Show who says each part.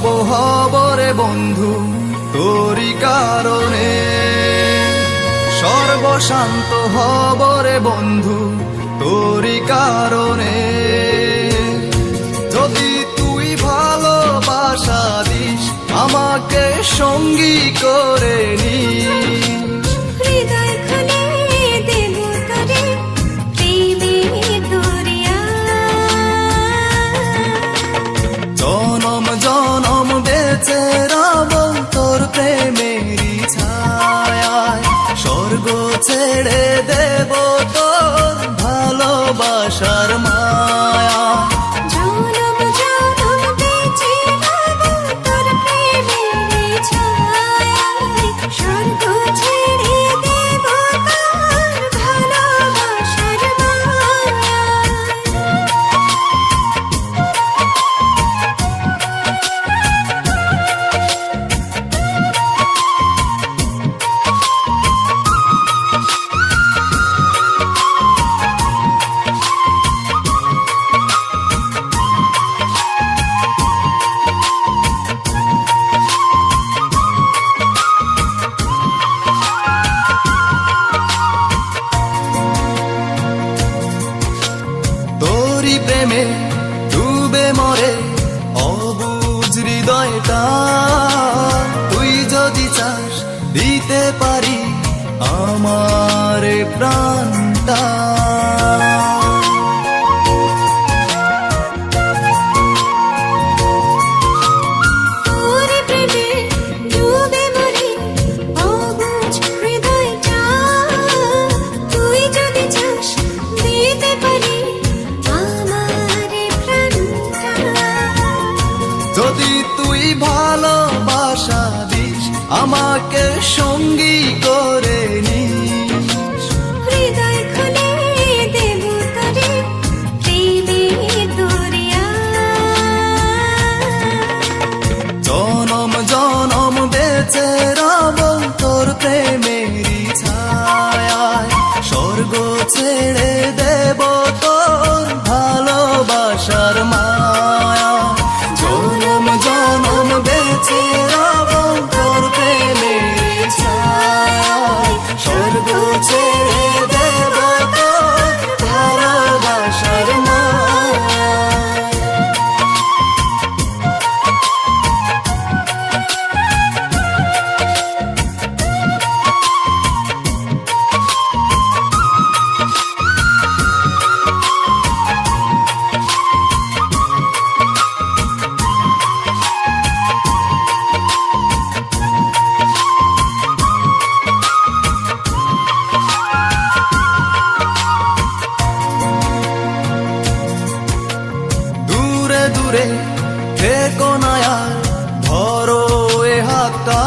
Speaker 1: হব রে বন্ধু তোরি কারণে, সর্বশান্ত হব রে বন্ধু তোরি কারণে। যদি তুই ভালোবাসা দিস আমাকে সঙ্গী করে নিস,
Speaker 2: হৃদয় খুলে দেব তোরে প্রেমের দরিয়া।
Speaker 1: জনম জনম বেঁচে রব তোর প্রেমেরই ছায়ায়, স্বর্গ ছেড়ে দেব তোর ভালোবাসার মায়া।
Speaker 2: জনম জনম বেঁচে রব তোর প্রেমের ছায়ায়, স্বর্গ ছেড়ে দেব তোর ভালোবাসার মায়া।
Speaker 1: তোরি প্রেমে ডুবে মরে অবুঝ হৃদয়টা, তুই যদি চাস দিতে পারি আমার প্রাণটা।
Speaker 2: তোর প্রেমে ডুবে মরে অবুঝ হৃদয়টা, তুই যদি চাস দিতে পারি আমার প্রাণটা।
Speaker 1: যদি তুই ভালোবাসা দিস আমাকে সঙ্গী করে নিস,
Speaker 2: হৃদয় খুলে দেব তোরে প্রেমের দরিয়া।
Speaker 1: জনম জনম বেঁচে রব তোর প্রেমেরই ছায়ায়, স্বর্গ ছেড়ে দেব তোর ভালোবাসার মায়া। জনম জনম বেঁচে রব তোর প্রেমেরই ছায়ায়, স্বর্গ ছেড়ে দেব তোর ভালোবাসার মায়া। দূরে দূরে থেকো না আর, ধরো এ হাতটা।